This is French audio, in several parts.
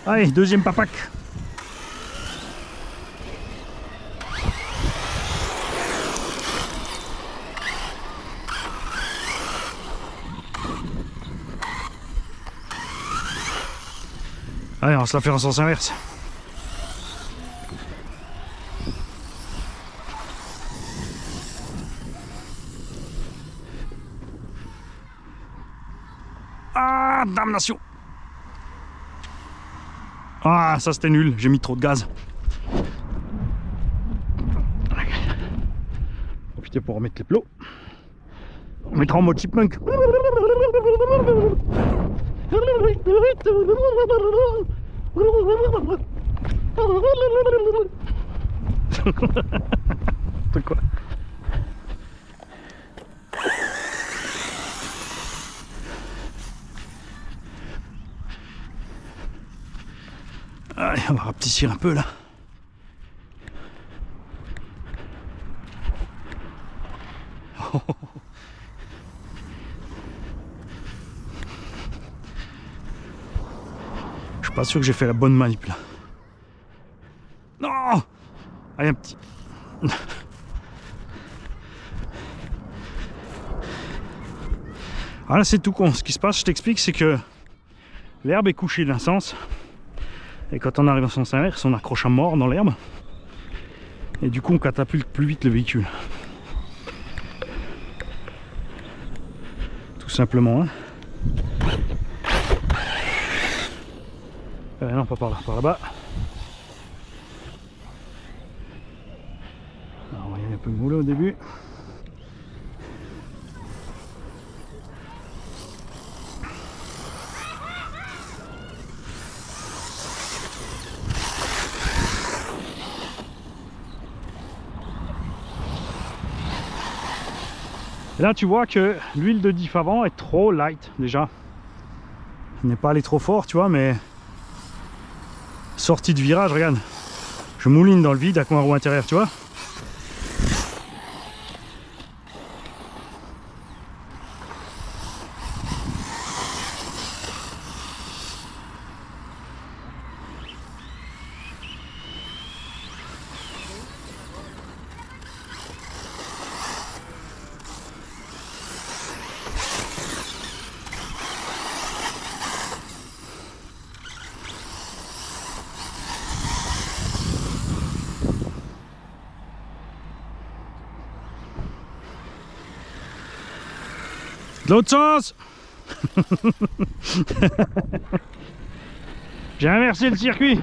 Allez, deuxième papac. Allez, on va se la faire en sens inverse. Ah, damnation! Ah, ça c'était nul, j'ai mis trop de gaz. Profitez pour remettre les plots. On mettra en mode chipmunk. C'est quoi? Allez, on va rapetissir un peu là. Oh. Je suis pas sûr que j'ai fait la bonne manip là. Non! Allez, un petit. Ah là c'est tout con. Ce qui se passe, je t'explique, c'est que l'herbe est couchée d'un sens. Et quand on arrive en sens inverse, on accroche à mort dans l'herbe. Et du coup, on catapulte plus vite le véhicule. Tout simplement. Hein. Non, pas par là, par là-bas. On va y aller un peu mollo au début. Et là tu vois que l'huile de diff avant est trop light déjà. Il n'est pas allé trop fort tu vois, mais sortie de virage, regarde. Je mouline dans le vide avec ma roue intérieure, tu vois. De l'autre sens. J'ai inversé le circuit.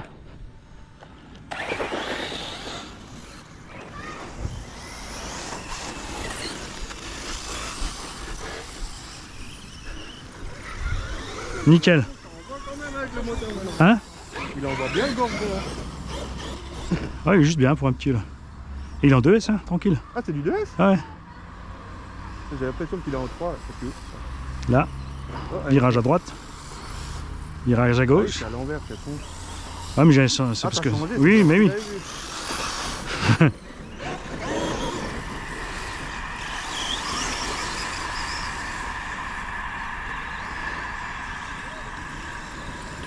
Nickel. Hein? Il envoie bien le gorge. Ouais, il est juste bien pour un petit là. Et il est en 2S, hein, tranquille. Ah, c'est du 2S? Ah ouais. J'ai l'impression qu'il est en 3. Là, virage à droite, virage à gauche. C'est à l'envers, c'est con. Ah, mais c'est parce que. Changé, Oui, mais oui.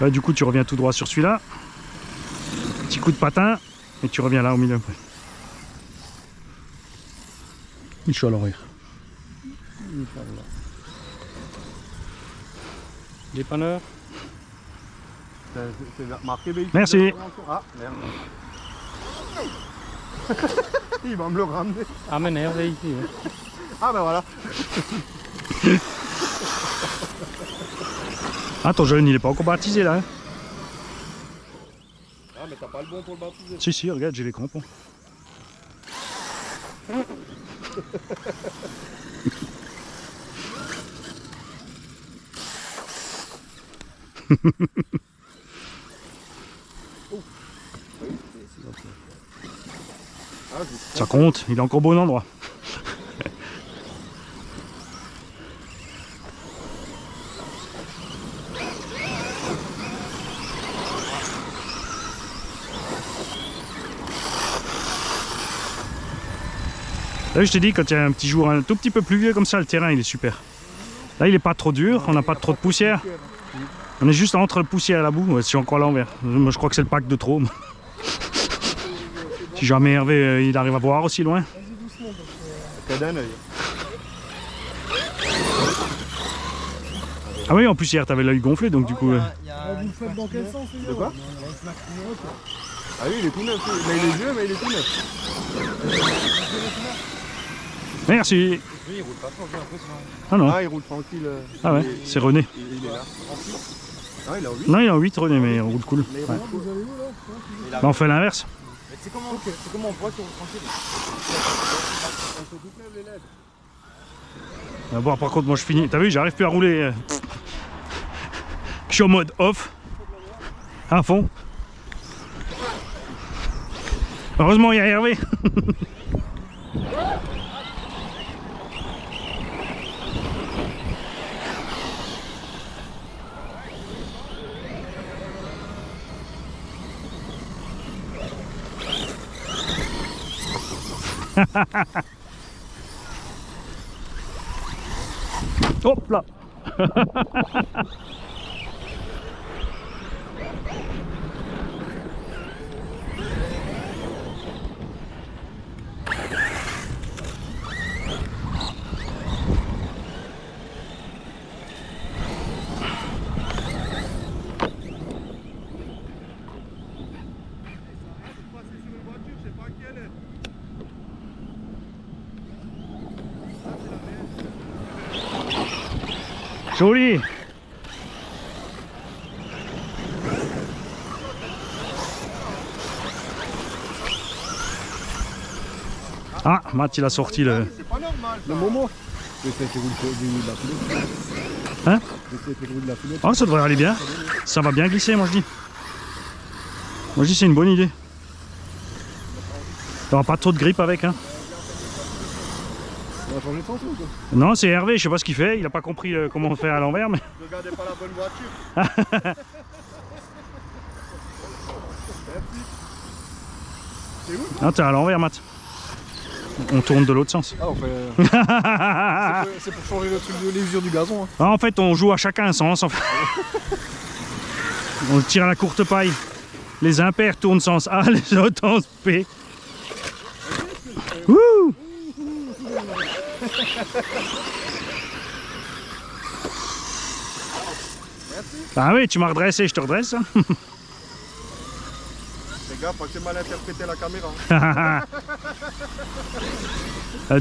Là, du coup, tu reviens tout droit sur celui-là. Petit coup de patin, et tu reviens là au milieu. Inch'Allah. Dépanneur. C'est marqué véhicule. Merci. Ah, merde. Il va me le ramener. Ah, mais nerve ici. Ouais. Ah, ben voilà. Ah, ton jeune, il est pas encore baptisé là. Hein. Ah, mais t'as pas le bon pour le baptiser. Si, si, regarde, j'ai les crampons. Ça compte, il est encore au bon endroit. Là, je t'ai dit, quand il y a un petit jour un tout petit peu pluvieux comme ça, le terrain il est super. Là, il est pas trop dur, on n'a pas trop de poussière. On est juste entre le poussière et la boue. Ouais, je suis encore à l'envers. Moi, je crois que c'est le pack de trop. Si jamais Hervé il arrive à voir aussi loin. T'as d'un œil. Ah oui, en plus hier t'avais l'œil gonflé donc du coup. Vous le faites dans quel sens? De quoi? Ah oui, il est tout neuf. Mais il est vieux, mais il est tout neuf. Merci. Oui, il roule pas fort, j'ai l'impression. Ah non. Ah, il roule tranquille. Ah ouais, c'est René. Il est là. Ah, il est en 8. Non, il est en 8 René, mais il roule cool. Mais il Ouais. roule cool. Bah, on fait l'inverse. Mais c'est comment on voit qu'il roule tranquille? Elles sont toutes neuves, les LED. Bon, par contre, moi je finis. T'as vu, j'arrive plus à rouler. Je suis en mode off. À fond. Heureusement, il y a Hervé. Hop là. Joli. Ah, Matt il a sorti le... C'est pas normal. Le moment. J'essaie de rouler de la foulée. Hein? J'essaie de rouler de la foulée. Oh, ça devrait aller bien. Ça va bien glisser, moi je dis. Moi je dis c'est une bonne idée. T'auras pas trop de grippe avec, hein. On va changer de sens ou quoi? Non, c'est Hervé, je sais pas ce qu'il fait. Il a pas compris comment on fait à l'envers, mais... Ne regardez pas la bonne voiture. C'est où? Non, t'es à l'envers, Matt. On tourne de l'autre sens. Ah, on fait. C'est pour changer le truc de l'usure du gazon. Hein. Ah, en fait, on joue à chacun un sens. En fait. On tire à la courte paille. Les impairs tournent sens A, les autres sens P. Wouh! Ah oui, tu m'as redressé, je te redresse. Fais gaffe, pas que j'ai mal interprété la caméra.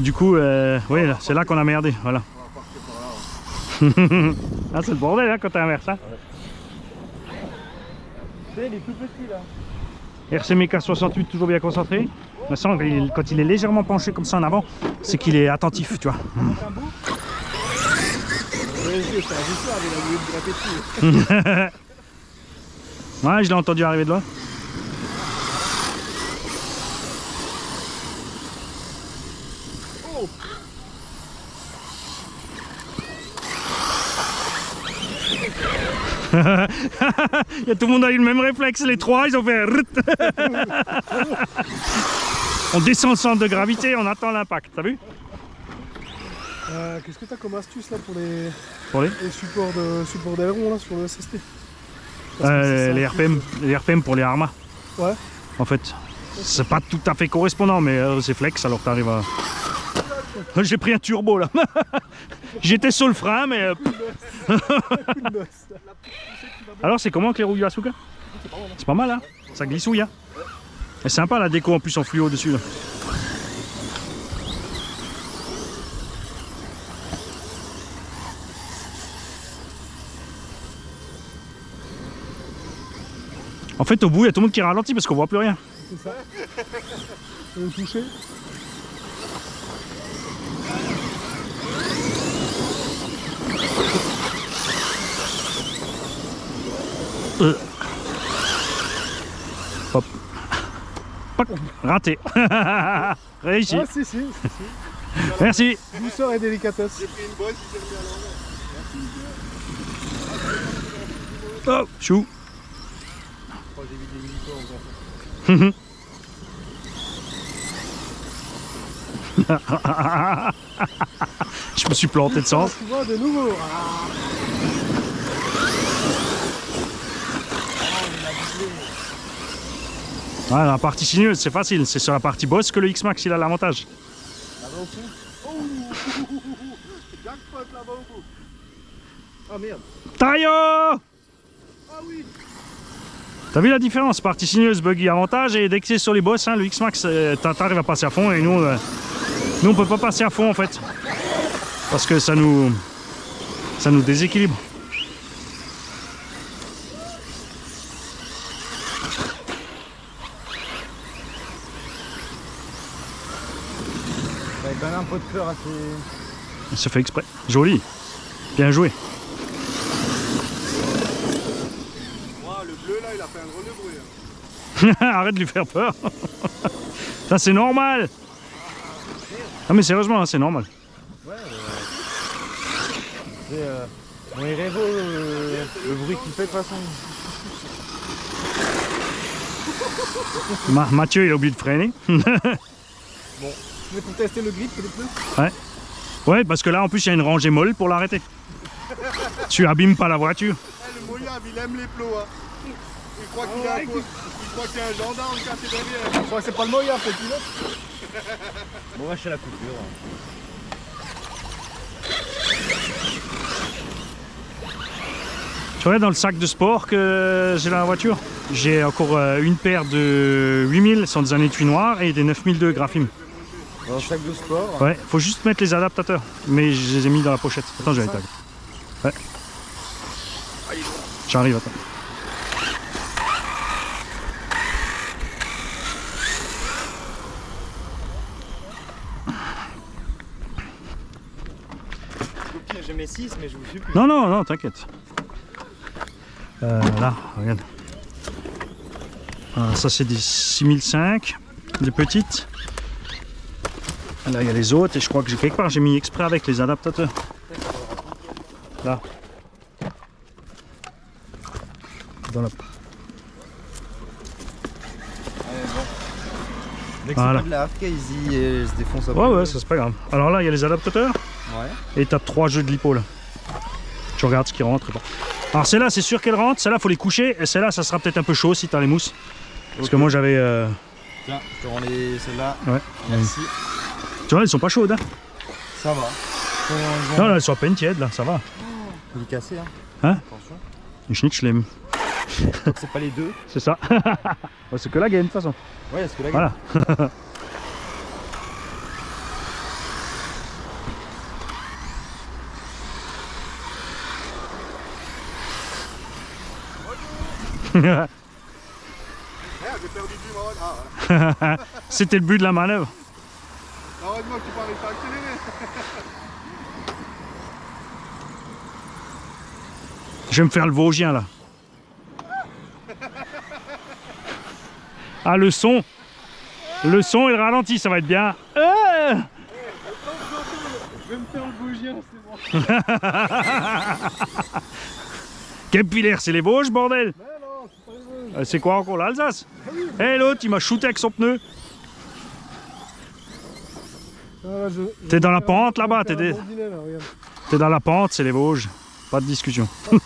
Du coup, oui, c'est là qu'on a merdé. Voilà. On va partir par là. Ah, c'est le bordel hein, quand t'inverses. Hein. Il est tout petit là. RCMK 68 toujours bien concentré. Mais ça, quand il est légèrement penché comme ça en avant, c'est qu'il est attentif, tu vois. C'est un visseur, il a voulu me gratter dessus. Ouais, je l'ai entendu arriver de loin. Oh. Il y a tout le monde a eu le même réflexe, les trois, ils ont fait... On descend le centre de gravité, on attend l'impact, t'as vu? Qu'est-ce que tu as comme astuce là pour les supports d'aileron là sur le SST? Les RPM pour les Arma. Ouais. En fait, c'est pas tout à fait correspondant, mais c'est flex, alors t'arrives à... J'ai pris un turbo là. J'étais sur le frein, mais... Alors c'est comment avec les roues Asuka? C'est pas mal, hein? Ça glissouille, hein? C'est sympa la déco en plus en fluo dessus là. En fait au bout il y a tout le monde qui ralentit parce qu'on voit plus rien. C'est ça. On va toucher. Hop. Pac. Raté. Réussi. Ah si. Merci. Douceur et délicatesse. J'ai pris une bosse, il s'est remis à l'envers. Oh, chou. Oh, j'ai vu des unicorns encore. Je me suis planté de sens. Tu vois de nouveau. Ouais, la partie sinueuse, c'est facile. C'est sur la partie boss que le X-Max il a l'avantage. Là-bas au fond. Oh jackpot là-bas au fond. Ah merde. Taillot! Ah oui. T'as vu la différence? Partie sinueuse, buggy avantage, et dès que c'est sur les boss, hein, le X-Max, t'arrives à passer à fond, et nous on peut pas passer à fond en fait. Parce que ça nous déséquilibre. Ça donne un peu de peur à ces... Ça fait exprès. Joli. Bien joué. Le bleu là, il a fait un drôle de bruit. Arrête de lui faire peur. Ça c'est normal. Ah mais sérieusement, hein, c'est normal. Ouais, bon, il rêve le bruit qu'il fait de toute façon. Mathieu il a oublié de freiner. Bon, mais pour tester le grip, peut-être plus. Ouais. Ouais, parce que là en plus il y a une rangée molle pour l'arrêter. Tu abîmes pas la voiture. Le Moyab, il aime les plots. Hein. Il croit qu'il y a un gendarme caché derrière. Je crois que c'est pas le Moyab, c'est pilote. Bon, on va chez la coupure. Tu vois dans le sac de sport que j'ai dans la voiture, j'ai encore une paire de 8000 sont des étuis noirs et des 9002 Graphim. Dans le sac de sport. Ouais, faut juste mettre les adaptateurs, mais je les ai mis dans la pochette. Attends, j'ai les tags. Ouais. J'arrive, attends. J'ai mes 6, mais je vous suis plus. Non, non, non, t'inquiète. Là, regarde. Ça, c'est des 6005, des petites. Là, il y a les autres, et je crois que j'ai quelque part, j'ai mis exprès avec les adaptateurs. Là. Dans la... Dès que Voilà. c'est pas de la hardcase, il se défonce après. Ouais, ouais, ça c'est pas grave. Alors là, il y a les adaptateurs. Ouais. Et tu as 3 jeux de lipo là. Tu regardes ce qui rentre. Bon. Alors celle-là, c'est sûr qu'elle rentre. Celle-là, faut les coucher. Et celle-là, ça sera peut-être un peu chaud si tu as les mousses. Parce que moi, j'avais. Tiens, je te rends celle-là. Ouais. Merci. Tu vois, elles sont pas chaudes. Hein. Ça va. Non, là, elles sont à peine tièdes là, ça va. Il est cassé, hein. Hein? Attention. Les schnick, je l'aime. C'est pas les deux. C'est ça. Ouais, c'est que la gaine de toute façon. Ouais, c'est que la Voilà. Merde, j'ai perdu du mode. Ah, voilà. C'était le but de la manœuvre. Heureusement que tu peux arrêter à accélérer. Je vais me faire le Vosgien là. Ah, le son et le ralenti, ça va être bien. Je vais me faire le Vosgien, c'est bon. Capillaire, c'est les Vosges, bordel. Mais non, c'est pas les Vosges. C'est quoi encore l'Alsace? Eh, l'autre, il m'a shooté avec son pneu. T'es dans la pente là-bas, t'es dans la pente, c'est les Vosges. Pas de discussion. Ouais,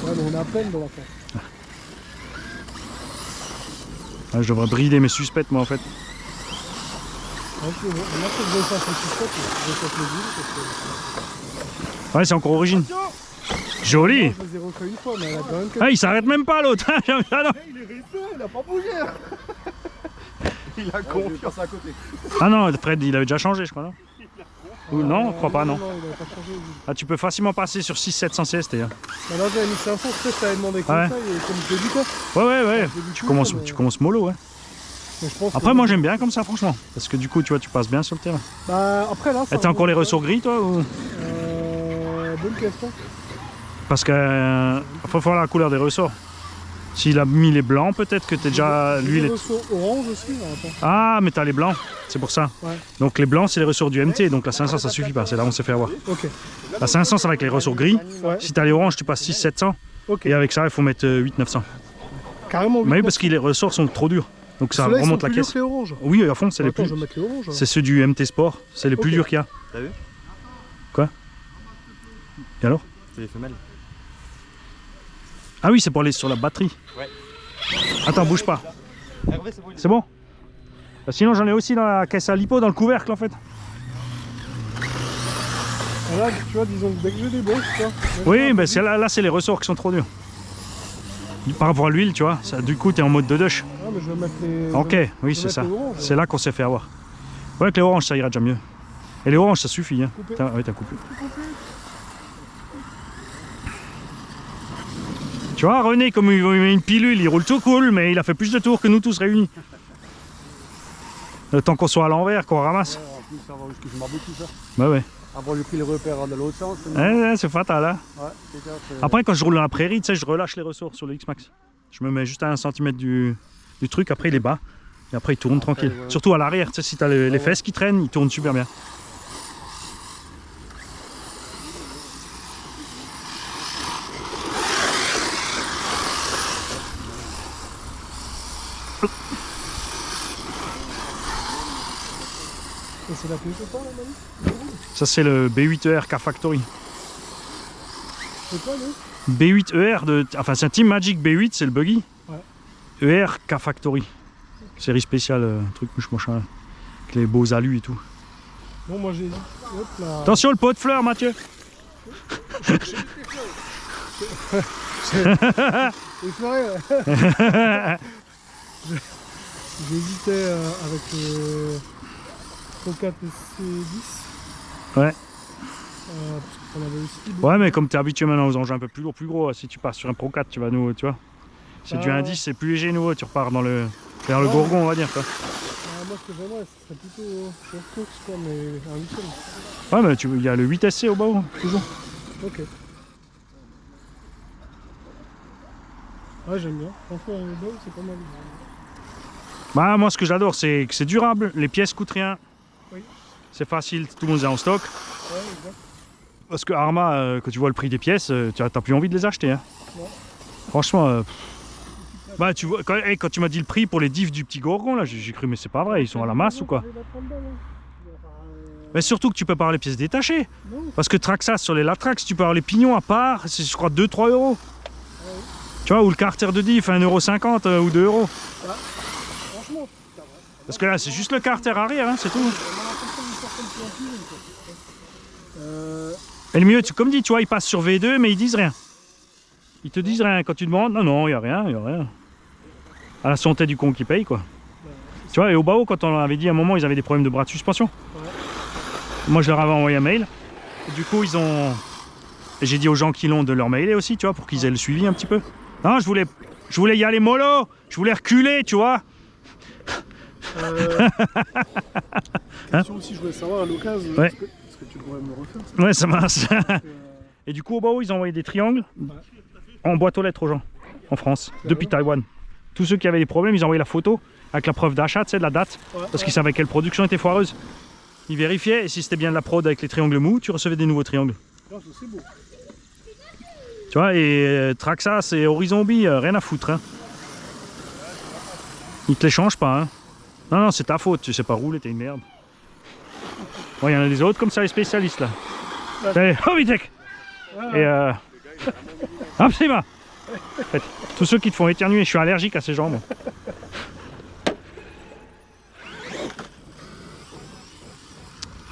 mais on est à peine dans la pente. Ah, je devrais brider mes suspects, moi en fait. Moi, je vais faire ce suspect, je vais faire le ville, parce que... Ouais, c'est encore origine. Joli. Moi, je les ai refait une fois, mais elle a quand même... Ah, il s'arrête même pas l'autre. Ah, non. Il est resté, il a pas bougé. Il a confiance à côté. Ah non, Fred, il avait déjà changé, je crois, non? Ou non, je crois pas, non. Non, il a pas changé. Lui. Ah, tu peux facilement passer sur 600-700 CST. Hein. Bah là, j'avais mis 500, peut-être que t'avais demandé comme Ouais. ça, et comme je l'ai dit, quoi. Ouais. J'ai du Tu coup, commences, mais- tu commences mollo, ouais. Mais je pense Après, que- moi, j'aime bien comme ça, franchement. Parce que du coup, tu vois, tu passes bien sur le terrain. Bah, après, là, ça... Et t'as encore les ressorts gris, toi ou... Bonne question. Parce que faut voir la couleur des ressorts. S'il a mis les blancs, peut-être que t'es déjà... J'ai Lui, des il est... ressorts orange aussi, là, attends. Ah, mais t'as les blancs, c'est pour ça. Ouais. Donc les blancs, c'est les ressorts du MT, donc la 500, ça suffit pas. C'est là où on s'est fait avoir. Ok. La 500, c'est avec les ressorts gris. Ouais. Si t'as les oranges, tu passes 600-700. Ok. Et avec ça, il faut mettre 800-900. Carrément. Mais oui, parce que les ressorts sont trop durs. Donc ça Ceux-là, ils remonte sont la plus durs caisse. que les oranges. Oui, à fond, c'est les Attends, plus... je vais mettre les oranges. C'est ceux du MT Sport, c'est les plus Ok. durs qu'il y a. T'as vu? Quoi? Et alors? C'est les femelles. Ah oui, c'est pour aller sur la batterie. Ouais. Attends, bouge pas. Hervé, c'est bon. C'est bon? Sinon j'en ai aussi dans la caisse à lipo, dans le couvercle en fait. Et là, tu vois, disons que dès que j'ai des bosses, tu vois. Oui, mais là c'est les ressorts qui sont trop durs. Par rapport à l'huile, tu vois, ça, du coup t'es en mode de dush. Ah, mais je vais mettre les. Ok, oui je vais c'est ça. mettre les oranges, C'est là qu'on s'est fait avoir. Ouais, avec les oranges ça ira déjà mieux. Et les oranges ça suffit. Hein. Coupé. Oui, t'as coupé. Tu vois, René, comme il met une pilule, il roule tout cool, mais il a fait plus de tours que nous tous réunis. Le temps qu'on soit à l'envers, qu'on ramasse. Ouais, en plus, ça va jusqu'à je m'embête tout ça. Bah ouais. Après, j'ai pris le repère de l'autre sens. Ouais, c'est fatal hein. Ouais, c'est ça. Après, quand je roule dans la prairie, tu sais, je relâche les ressorts sur le X-Max. Je me mets juste à 1 cm du truc, après il est bas. Et après il tourne tranquille. ouais. Surtout à l'arrière, tu sais, si t'as les fesses qui traînent, il tourne super bien. Et c'est la pièce ou pas, là, Manu? Ça, c'est le B8ER K-Factory. C'est quoi, lui? B8ER, enfin, c'est un Team Magic B8, c'est le buggy. Ouais. ER K-Factory. Série spéciale, truc mouche machin. Avec les beaux alus et tout. Bon, moi j'ai dit. Hop là. Attention, le pot de fleurs, Mathieu. Effleuré, ouais. J'hésitais avec le Pro4 SC10. Ouais. Parce qu'on avait aussi. Ouais, mais comme tu es habitué maintenant aux engins un peu plus lourds, plus gros, si tu passes sur un Pro 4, tu vas nous, tu vois. C'est du 1.10, c'est plus léger, nouveau, tu repars dans vers le Gourgon, on va dire. Quoi. Moi, ce que j'aimerais, ce serait plutôt sur course, quoi, mais un 8 Ouais, mais il y a le 8SC au bas, toujours. Ok. Ouais, j'aime bien. Franchement, le bas, c'est pas mal. Bah, moi, ce que j'adore, c'est que c'est durable, les pièces coûtent rien. Oui. C'est facile, tout le monde est en stock. Ouais, exact. Parce que Arma, quand tu vois le prix des pièces, tu n'as plus envie de les acheter. Hein. Ouais. Franchement, bah, tu vois, quand tu m'as dit le prix pour les diffs du petit Gorgon, là, j'ai cru, mais c'est pas vrai, ils sont à la masse ou quoi? Mais surtout que tu peux pas avoir les pièces détachées. Non. Parce que Traxxas, sur les Latrax, tu peux avoir les pignons à part, c'est je crois 2-3 euros. Ouais. Tu vois, ou le carter de diff, 1,50 € ou 2 euros. Franchement, Parce que là, c'est juste le carter arrière, hein, c'est tout. Et le mieux, comme dit, tu vois, ils passent sur V2, mais ils disent rien. Ils te disent rien. Quand tu demandes, non, non, il n'y a rien, il n'y a rien. À la santé du con qui paye, quoi. Tu vois, et au Bao, quand on leur avait dit à un moment, ils avaient des problèmes de bras de suspension. Ouais. Moi, je leur avais envoyé un mail. Et du coup, ils ont... Et j'ai dit aux gens qui l'ont de leur mailer aussi, tu vois, pour qu'ils aient le suivi un petit peu. Non, je voulais y aller mollo. Je voulais reculer, tu vois. question aussi, je voulais savoir à l'occasion, Ouais. est-ce que tu pourrais me le refaire ça? Ouais, ça marche. Et du coup, au Bao, ils ont envoyé des triangles en boîte aux lettres aux gens, en France, depuis Taïwan. Tous ceux qui avaient des problèmes, ils ont envoyé la photo avec la preuve d'achat, tu sais, de la date, parce qu'ils savaient quelle production était foireuse. Ils vérifiaient, et si c'était bien de la prod avec les triangles mous, tu recevais des nouveaux triangles. Non, c'est beau. Tu vois, et Traxxas et Horizon B, rien à foutre. Hein. Ils te les changent pas. Hein. Non, non, c'est ta faute, tu sais pas rouler, t'es une merde. Bon, il y en a des autres comme ça, les spécialistes là. Allez, oh, Vitek. Et hop, c'est va. En fait, tous ceux qui te font éternuer, je suis allergique à ces gens, moi.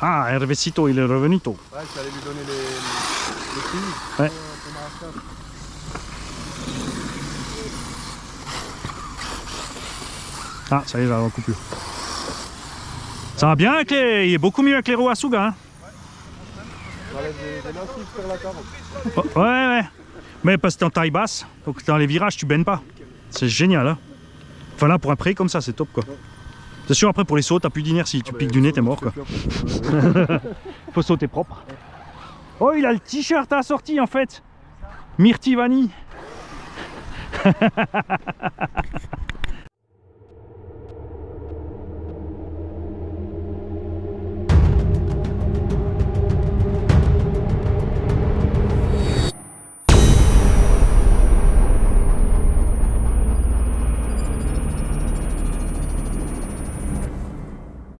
Ah, Hervécito, il est revenu tôt. Ouais, tu allais lui donner les prix. Ouais. Ah, ça y est, j'en coupe plus. Ça va bien avec les... Il est beaucoup mieux avec les roues à Suga, hein. J'enlève des lancers sur la table. Oh, ouais, ouais. Mais parce que t'es en taille basse, donc dans les virages, tu baignes pas. C'est génial, hein. Enfin là, pour un pré comme ça, c'est top, quoi. C'est sûr, après, pour les sauts, t'as plus d'inertie. Tu piques du nez, t'es mort, quoi. Faut sauter propre. Oh, il a le t-shirt assorti, en fait. Myrtille Vanille.